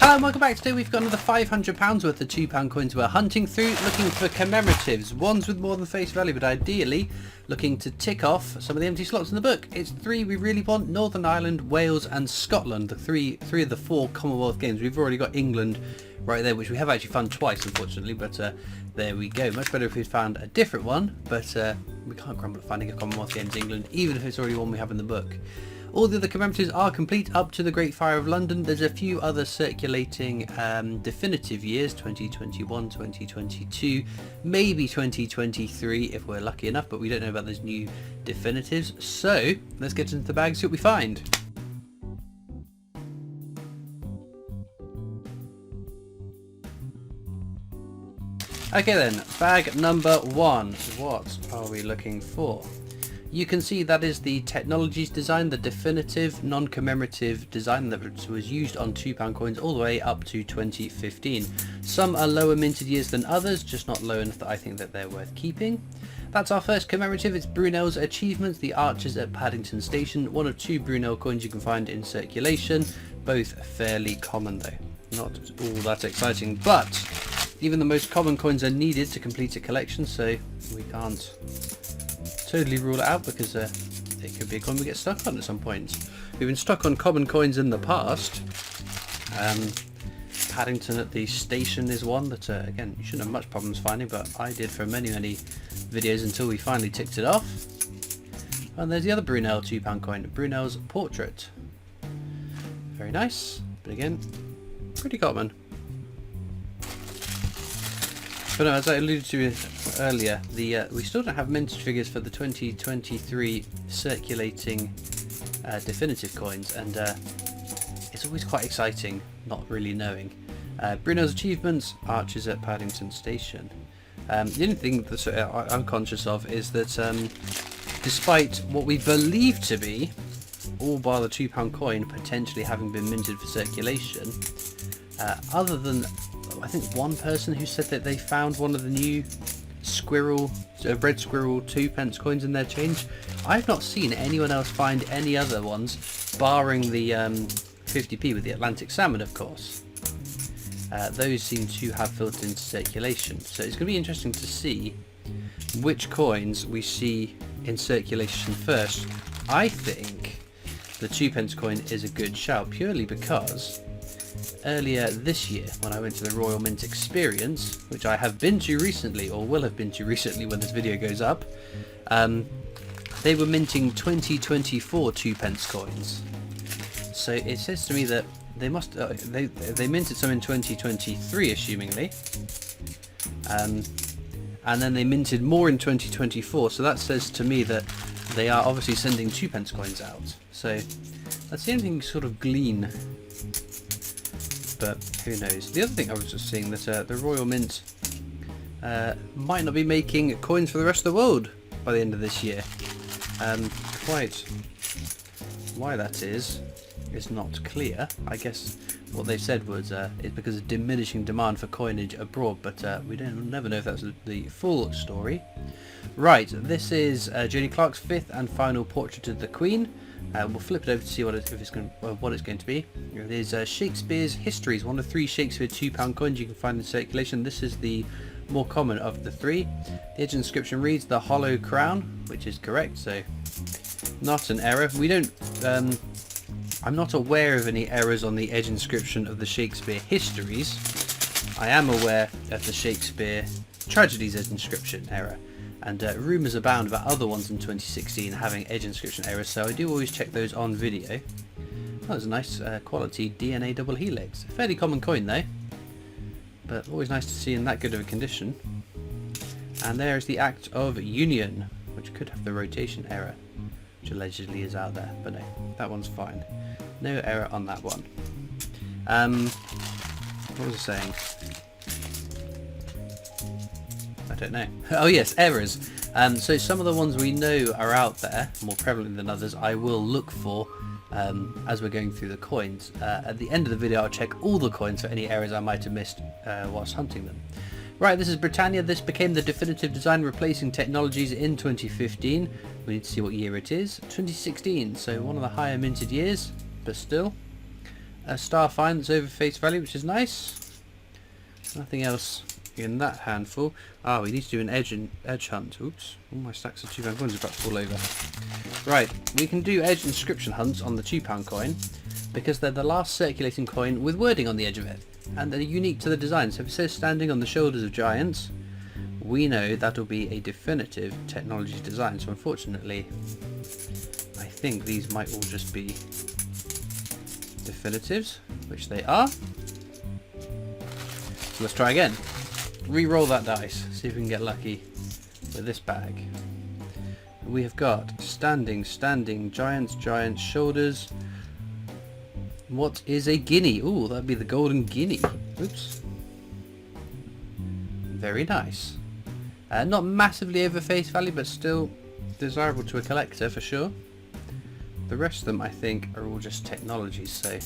Hello and welcome back. Today we've got another £500 worth of £2 coins we're hunting through, looking for commemoratives, ones with more than face value, but ideally looking to tick off some of the empty slots in the book. It's three we really want: Northern Ireland, Wales and Scotland, the three of the four Commonwealth games. We've already got England right there, which we have actually found twice unfortunately, but there we go. Much better if we'd found a different one, but we can't grumble at finding a Commonwealth Games England, even if it's already one we have in the book. All the other commemoratives are complete up to the Great Fire of London. There's a few other circulating definitive years, 2021, 2022, maybe 2023 if we're lucky enough, but we don't know about those new definitives. So let's get into the bag and see what we find. Okay then, bag number one. What are we looking for? You can see that is the Technologies design, the definitive non-commemorative design that was used on £2 coins all the way up to 2015. Some are lower minted years than others, just not low enough that I think that they're worth keeping. That's our first commemorative. It's Brunel's Achievements, the Archers at Paddington Station. One of two Brunel coins you can find in circulation, both fairly common though. Not all that exciting, but even the most common coins are needed to complete a collection, so we can't totally rule it out, because it could be a coin we get stuck on at some point. We've been stuck on common coins in the past. Paddington at the station is one that again you shouldn't have much problems finding, but I did for many videos until we finally ticked it off. And there's the other Brunel £2 coin, Brunel's Portrait. Very nice, but again pretty common. But no, as I alluded to earlier, we still don't have minted figures for the 2023 circulating definitive coins, and it's always quite exciting not really knowing. Brunel's Achievements, Archers at Paddington Station. The only thing that I'm conscious of is that despite what we believe to be all bar the £2 coin potentially having been minted for circulation, other than I think one person who said that they found one of the new red squirrel 2p coins in their change, I've not seen anyone else find any other ones, barring the 50p with the Atlantic salmon, of course. Those seem to have filtered into circulation, so it's going to be interesting to see which coins we see in circulation first. I think the 2p coin is a good shout, purely because earlier this year, when I went to the Royal Mint Experience, which I have been to recently, or will have been to recently when this video goes up, they were minting 2024 2p coins. So it says to me that they must they minted some in 2023, assumingly, and then they minted more in 2024. So that says to me that they are obviously sending 2p coins out. So that's the only thing you sort of glean. But who knows? The other thing I was just seeing, that the Royal Mint might not be making coins for the rest of the world by the end of this year. Quite why that is not clear. I guess what they said was it's because of diminishing demand for coinage abroad, but we never know if that's the full story. Right, this is Jodie Clark's fifth and final portrait of the Queen. We'll flip it over to see what it's going to be. It is Shakespeare's Histories, one of three Shakespeare £2 coins you can find in circulation. This is the more common of the three. The edge inscription reads "The Hollow Crown," which is correct, so not an error. We don't. I'm not aware of any errors on the edge inscription of the Shakespeare Histories. I am aware of the Shakespeare Tragedies edge inscription error. And rumours abound about other ones in 2016 having edge inscription errors, so I do always check those on video. That was a nice quality DNA double helix. Fairly common coin though, but always nice to see in that good of a condition. And there is the Act of Union, which could have the rotation error, which allegedly is out there, but no, that one's fine. No error on that one. What was I saying? I don't know. Oh yes, errors. So some of the ones we know are out there, more prevalent than others, I will look for as we're going through the coins. At the end of the video I'll check all the coins for any errors I might have missed whilst hunting them. Right, this is Britannia. This became the definitive design, replacing Technologies in 2015. We need to see what year it is. 2016, so one of the higher minted years, but still. a star find that's over face value, which is nice. Nothing else in that handful. Ah, we need to do an edge hunt. Oops, all my stacks of £2 coins are about to fall over. Right, we can do edge inscription hunts on the £2 coin because they're the last circulating coin with wording on the edge of it, and they're unique to the design. So if it says standing on the shoulders of giants, we know that'll be a definitive technology design. So unfortunately, I think these might all just be definitives, which they are. So let's try again. Re-roll that dice, see if we can get lucky with this bag. We have got standing, giants, shoulders. What is a guinea? Ooh, that'd be the golden guinea. Oops. Very nice. Not massively over face value, but still desirable to a collector for sure. The rest of them, I think, are all just technologies, so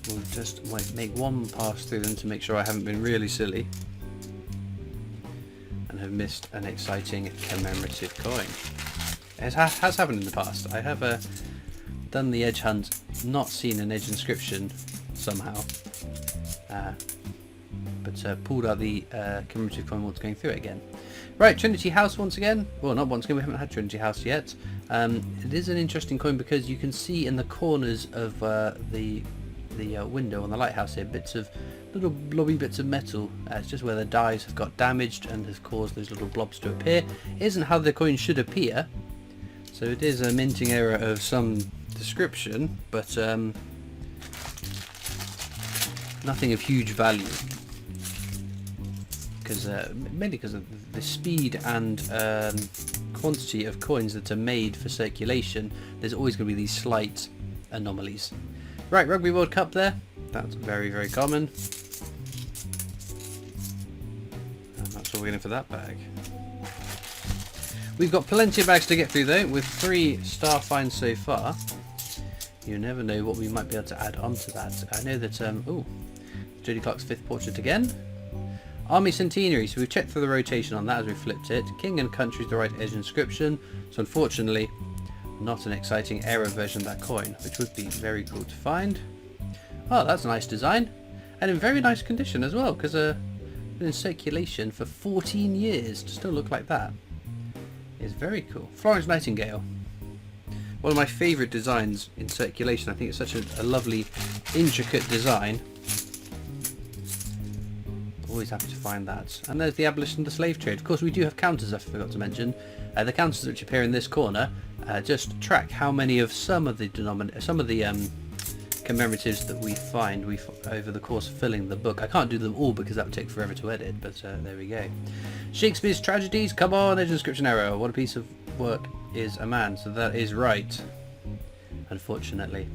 we'll just make one pass through them to make sure I haven't been really silly and have missed an exciting commemorative coin. It has happened in the past. I have done the edge hunt, not seen an edge inscription somehow, but pulled out the commemorative coin once going through it again. Right, Trinity House once again. Well, not once again, we haven't had Trinity House yet. It is an interesting coin because you can see in the corners of the window on the lighthouse here little blobby bits of metal. It's just where the dies have got damaged and has caused those little blobs to appear. It isn't how the coin should appear, so it is a minting error of some description, but nothing of huge value. Mainly because of the speed and quantity of coins that are made for circulation, there's always going to be these slight anomalies. Right, Rugby World Cup there. That's very, very common. And that's all we're getting for that bag. We've got plenty of bags to get through though, with 3 star finds so far. You never know what we might be able to add onto that. I know that, Jodie Clark's 5th portrait again. Army Centenary, so we've checked for the rotation on that as we flipped it. King and Country is the right edge inscription, so unfortunately not an exciting error version of that coin, which would be very cool to find. Oh, that's a nice design, and in very nice condition as well, because been in circulation for 14 years to still look like that is very cool. Florence Nightingale, one of my favourite designs in circulation. I think it's such a lovely, intricate design. Always happy to find that. And there's the abolition of the slave trade. Of course, we do have counters, I forgot to mention. The counters which appear in this corner just track how many of some of the commemoratives that we find over the course of filling the book. I can't do them all because that would take forever to edit, but there we go. Shakespeare's tragedies. Come on, edge inscription error. What a piece of work is a man. So that is right, unfortunately.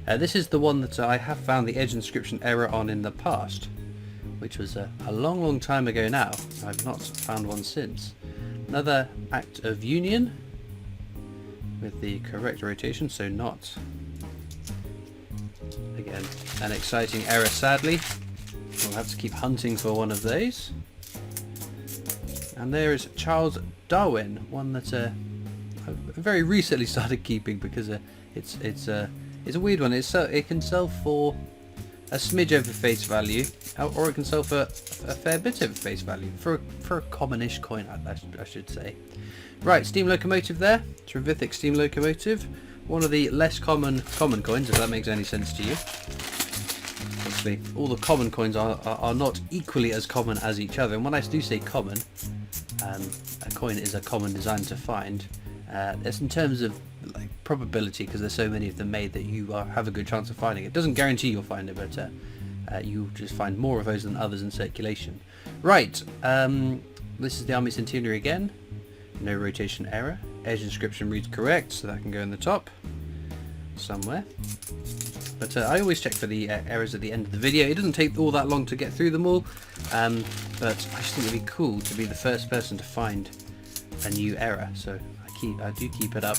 This is the one that I have found the edge inscription error on in the past, which was a long time ago now. I've not found one since. Another Act of Union with the correct rotation, so not. Again, an exciting error, sadly. We'll have to keep hunting for one of those. And there is Charles Darwin, one that I've very recently started keeping because it's a weird one. It can sell for a smidge over face value, or it can sell for a fair bit over face value, for a commonish coin, I should say. Right, steam locomotive there, Trevithick steam locomotive, one of the less common coins, if that makes any sense to you. Obviously, all the common coins are not equally as common as each other, and when I do say common, a coin is a common design to find. It's in terms of like probability, because there's so many of them made that you have a good chance of finding it. It doesn't guarantee you'll find it, but you just find more of those than others in circulation. Right, this is the Army Centenary again. No rotation error. Edge inscription reads correct, so that can go in the top somewhere. But I always check for the errors at the end of the video. It doesn't take all that long to get through them all, but I just think it'd be cool to be the first person to find a new error. So I do keep it up,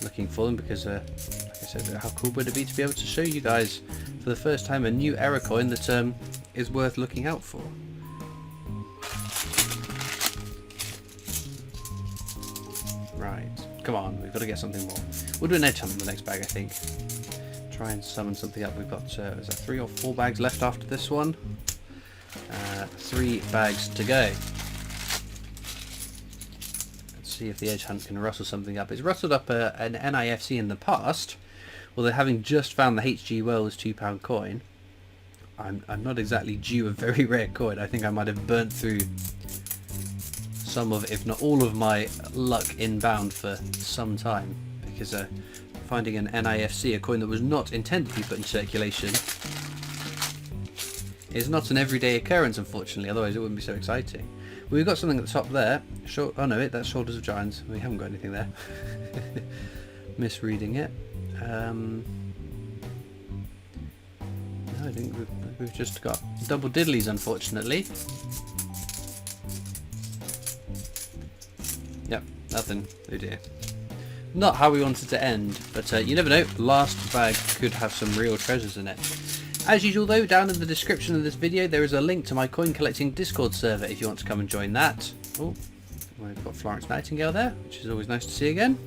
looking for them, because like I said, how cool would it be to be able to show you guys for the first time a new error coin that is worth looking out for. Right, come on, we've got to get something more. We'll do an edge hunt in the next bag, I think. try and summon something up. We've got is that 3 or 4 bags left after this one? 3 bags to go. Let's see if the edge hunt can rustle something up. It's rustled up an NIFC in the past, although having just found the HG Wells £2 coin, I'm not exactly due a very rare coin. I think I might have burnt through some of, if not all of my luck inbound for some time, because finding an NIFC, a coin that was not intended to be put in circulation, is not an everyday occurrence, unfortunately, otherwise it wouldn't be so exciting. We've got something at the top there. Oh no, that's Shoulders of Giants. We haven't got anything there. Misreading it. No, I think we've just got double diddlies, unfortunately. Yep, nothing. Oh dear. Not how we wanted to end, but you never know, last bag could have some real treasures in it. As usual though, down in the description of this video there is a link to my coin collecting Discord server if you want to come and join that. Oh, we've got Florence Nightingale there, which is always nice to see again.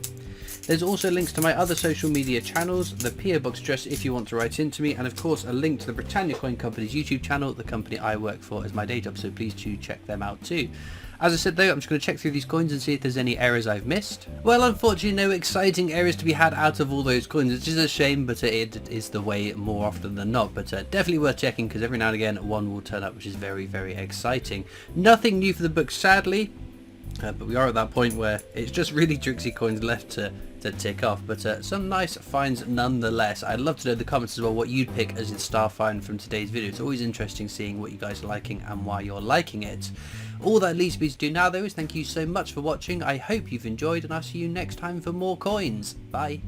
There's also links to my other social media channels, the PO Box address if you want to write into me, and of course a link to the Britannia Coin Company's YouTube channel, the company I work for as my day job, so please do check them out too. As I said though, I'm just going to check through these coins and see if there's any errors I've missed. Well, unfortunately no exciting errors to be had out of all those coins, which is a shame, but it is the way more often than not. But definitely worth checking, because every now and again one will turn up, which is very, very exciting. Nothing new for the book, sadly, but we are at that point where it's just really tricksy coins left to tick off, but some nice finds nonetheless. I'd love to know in the comments as well what you'd pick as your star find from today's video. It's always interesting seeing what you guys are liking and why you're liking it. All that leaves me to do now though is thank you so much for watching. I hope you've enjoyed, and I'll see you next time for more coins. Bye.